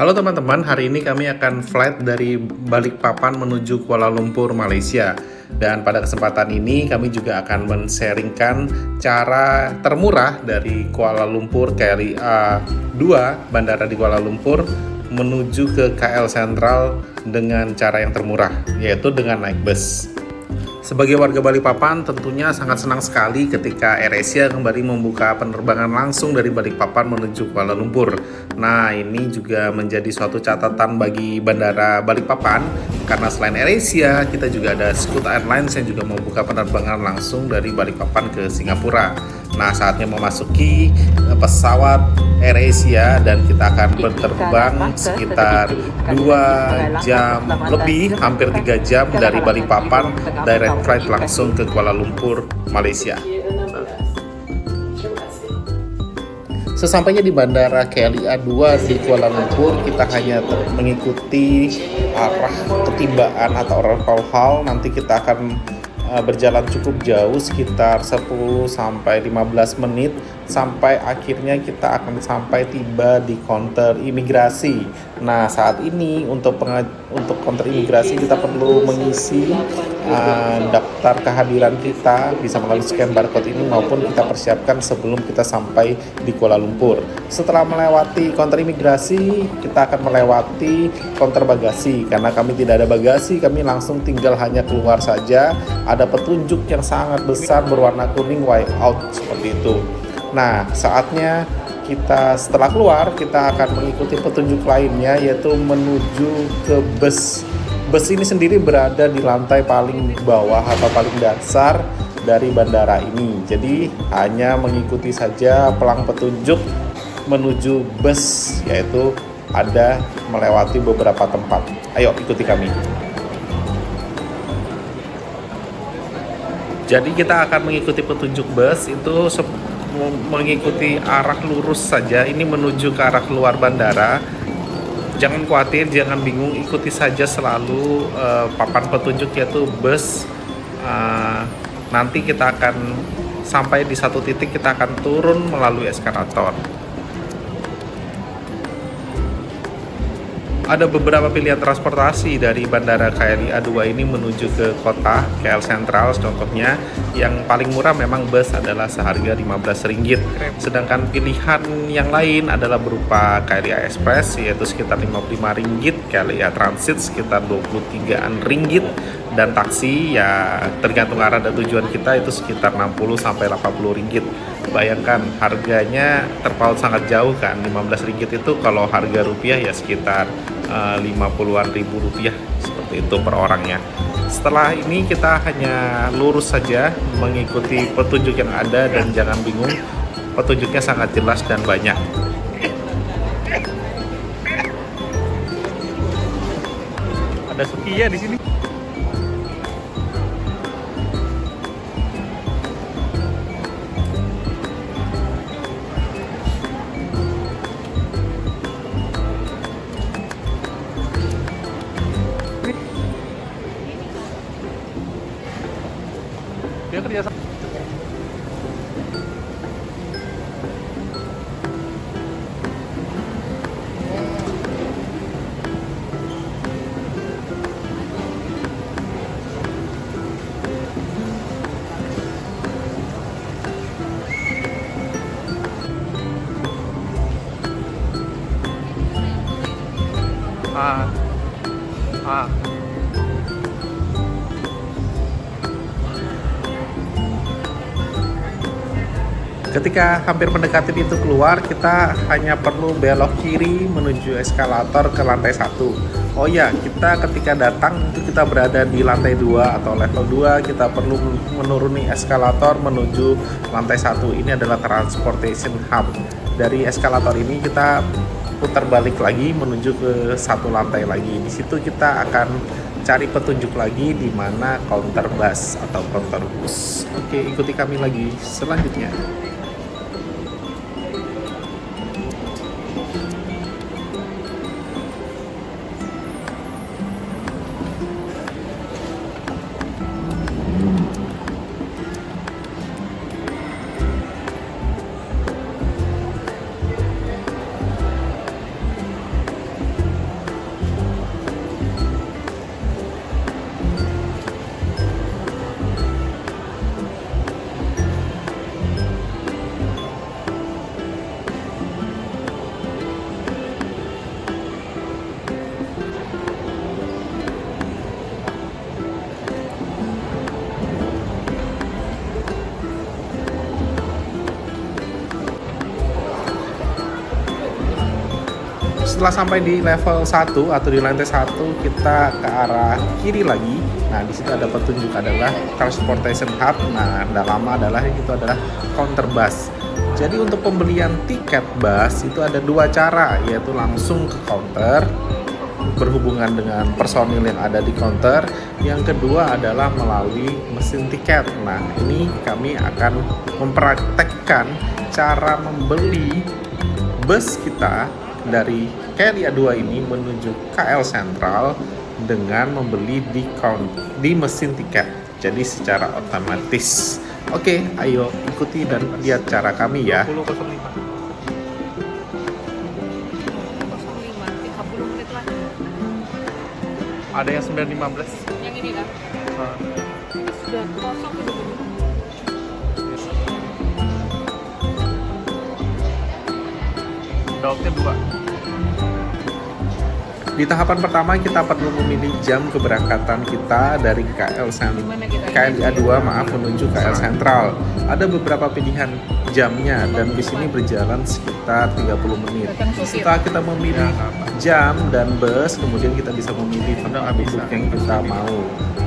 Halo teman-teman, hari ini kami akan flight dari Balikpapan menuju Kuala Lumpur, Malaysia. Dan pada kesempatan ini kami juga akan men-sharingkan cara termurah dari Kuala Lumpur KLIA 2, bandara di Kuala Lumpur, menuju ke KL Sentral dengan cara yang termurah, yaitu dengan naik bus. Sebagai warga Balikpapan tentunya sangat senang sekali ketika AirAsia kembali membuka penerbangan langsung dari Balikpapan menuju Kuala Lumpur. Nah, ini juga menjadi suatu catatan bagi Bandara Balikpapan karena selain AirAsia, kita juga ada Scoot Airlines yang juga membuka penerbangan langsung dari Balikpapan ke Singapura. Nah, saatnya memasuki pesawat AirAsia dan kita akan berterbang sekitar 2 jam lebih, hampir 3 jam dari Balikpapan, direct flight langsung ke Kuala Lumpur, Malaysia. Sesampainya di Bandara KLIA 2 di Kuala Lumpur, kita hanya mengikuti arah ketibaan atau arrival hall. Nanti kita akan berjalan cukup jauh, sekitar 10 sampai 15 menit sampai akhirnya kita akan sampai tiba di counter imigrasi. Nah, saat ini untuk counter imigrasi kita perlu mengisi daftar kehadiran kita, bisa melalui scan barcode ini maupun kita persiapkan sebelum kita sampai di Kuala Lumpur. Setelah melewati counter imigrasi, kita akan melewati counter bagasi. Karena kami tidak ada bagasi, kami langsung tinggal hanya keluar saja. Ada petunjuk yang sangat besar berwarna kuning way out seperti itu. Nah, saatnya kita setelah keluar, kita akan mengikuti petunjuk lainnya, yaitu menuju ke bus. Bus ini sendiri berada di lantai paling bawah atau paling dasar dari bandara ini. Jadi hanya mengikuti saja pelang petunjuk menuju bus, yaitu ada melewati beberapa tempat. Ayo ikuti kami. Jadi kita akan mengikuti petunjuk bus itu mengikuti arah lurus saja. Ini menuju ke arah keluar bandara. Jangan khawatir, jangan bingung, ikuti saja selalu papan petunjuk yaitu bus. Nanti kita akan sampai di satu titik, kita akan turun melalui eskalator. Ada beberapa pilihan transportasi dari Bandara KLIA 2 ini menuju ke kota KL Sentral. Contohnya yang paling murah memang bus adalah seharga Rp15. Sedangkan pilihan yang lain adalah berupa KLIA Express yaitu sekitar Rp55, KLIA Transit sekitar Rp23, dan taksi ya tergantung arah dan tujuan kita itu sekitar Rp60 sampai Rp80. Bayangkan harganya terpaut sangat jauh kan, Rp15 itu kalau harga rupiah ya sekitar 50-an ribu rupiah seperti itu per orangnya. Setelah ini kita hanya lurus saja mengikuti petunjuk yang ada dan jangan bingung, petunjuknya sangat jelas dan banyak. Ada Sukiya di sini. Dia kerja sama. Ketika hampir mendekati pintu keluar, kita hanya perlu belok kiri menuju eskalator ke lantai 1. Oh ya, kita ketika datang itu kita berada di lantai 2 atau level 2, kita perlu menuruni eskalator menuju lantai 1. Ini adalah transportation hub. Dari eskalator ini kita putar balik lagi menuju ke satu lantai lagi. Di situ kita akan cari petunjuk lagi di mana counter bus atau counter bus. Oke, ikuti kami lagi selanjutnya. Setelah sampai di level 1 atau di lantai 1, kita ke arah kiri lagi. Nah, di situ ada petunjuk adalah transportation hub. Nah, lama adalah itu adalah counter bus. Jadi untuk pembelian tiket bus itu ada dua cara, yaitu langsung ke counter berhubungan dengan personil yang ada di counter. Yang kedua adalah melalui mesin tiket. Nah, ini kami akan mempraktekkan cara membeli bus kita dari KLIA 2 ini menuju KL Sentral dengan membeli di mesin tiket. Jadi secara otomatis. Oke, ayo ikuti dan lihat cara kami ya. 20.05. 05, 30 menit lagi. Ada yang 9.15. Yang ini kan? Sudah kosong itu dulu. Daunnya 2. Di tahapan pertama kita perlu memilih jam keberangkatan kita dari KLIA 2 menuju KL Sentral. Ada beberapa pilihan jamnya dan di sini berjalan sekitar 30 menit. Setelah kita memilih jam dan bus, kemudian kita bisa memilih tempat duduk yang kita mau.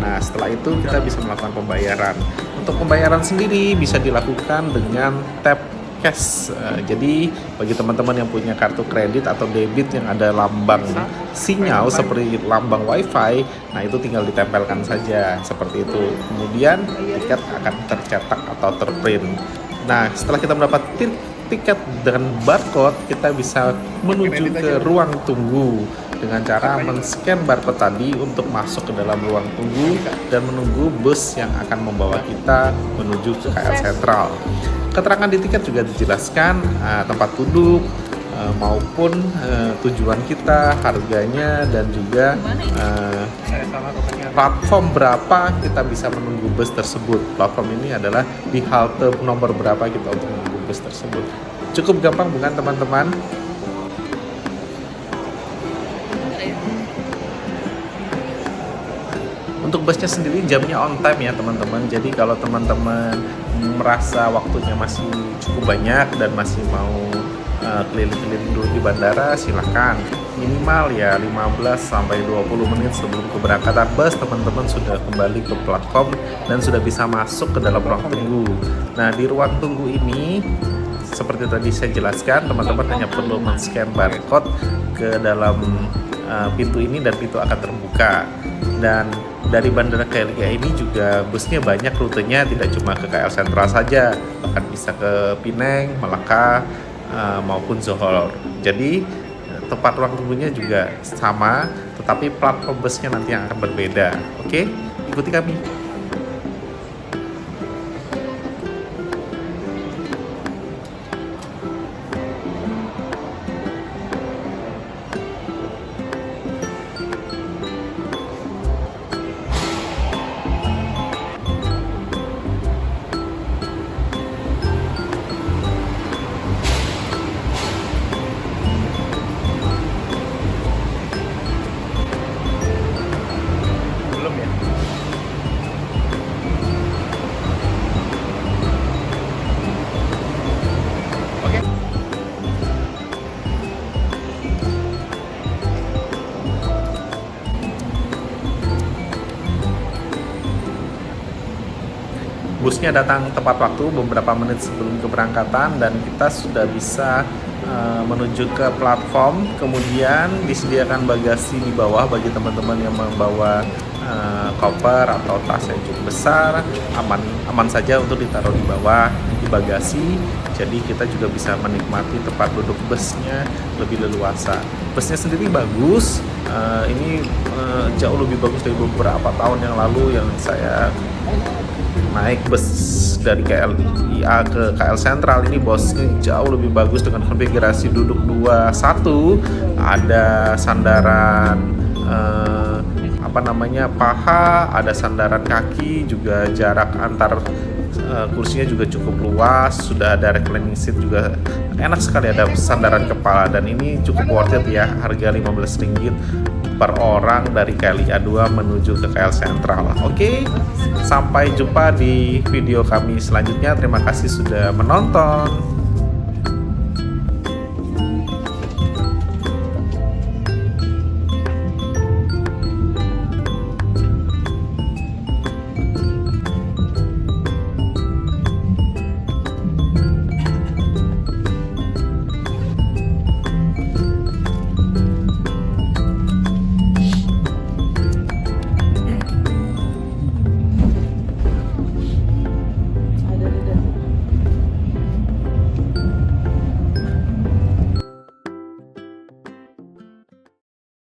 Nah, setelah itu kita bisa melakukan pembayaran. Untuk pembayaran sendiri bisa dilakukan dengan tap cash. Jadi bagi teman-teman yang punya kartu kredit atau debit yang ada lambang sinyal seperti lambang wifi, nah itu tinggal ditempelkan saja seperti itu. Kemudian tiket akan tercetak atau terprint. Nah, setelah kita mendapat tiket dan barcode, kita bisa menuju ke ruang tunggu dengan cara men-scan barcode tadi untuk masuk ke dalam ruang tunggu dan menunggu bus yang akan membawa kita menuju ke KL Sentral. Keterangan di tiket juga dijelaskan tempat duduk maupun tujuan kita, harganya, dan juga platform berapa kita bisa menunggu bus tersebut. Platform ini adalah di halte nomor berapa kita untuk menunggu bus tersebut. Cukup gampang bukan teman-teman? Untuk busnya sendiri jamnya on time ya teman-teman. Jadi kalau teman-teman merasa waktunya masih cukup banyak dan masih mau keliling-keliling dulu di bandara, silahkan. Minimal ya 15 sampai 20 menit sebelum keberangkatan bus, teman-teman sudah kembali ke platform dan sudah bisa masuk ke dalam ruang tunggu. Nah, di ruang tunggu ini seperti tadi saya jelaskan, teman-teman hanya perlu men-scan barcode ke dalam pintu ini dan pintu akan terbuka. Dan dari Bandara KLIA ini juga busnya banyak rutenya, tidak cuma ke KL Sentral saja, bahkan bisa ke Pineng, Melaka, maupun Johor. Jadi tempat ruang tunggunya juga sama, tetapi platform busnya nanti yang akan berbeda. Oke, ikuti kami. Belum ya? Oke. Busnya datang tepat waktu beberapa menit sebelum keberangkatan dan kita sudah bisa menuju ke platform. Kemudian disediakan bagasi di bawah bagi teman-teman yang membawa koper atau tas yang cukup besar, aman saja untuk ditaruh di bawah di bagasi. Jadi kita juga bisa menikmati tempat duduk busnya lebih leluasa. Busnya sendiri bagus, ini jauh lebih bagus dari beberapa tahun yang lalu yang saya naik bus dari KLIA ke KL Sentral. Ini busnya jauh lebih bagus dengan konfigurasi duduk 2-1, ada sandaran paha, ada sandaran kaki, juga jarak antar kursinya juga cukup luas, sudah ada reclining seat juga enak sekali, ada sandaran kepala, dan ini cukup worth it ya, harga Rp15 per orang dari KLIA 2 menuju ke KL Sentral. Oke, sampai jumpa di video kami selanjutnya. Terima kasih sudah menonton.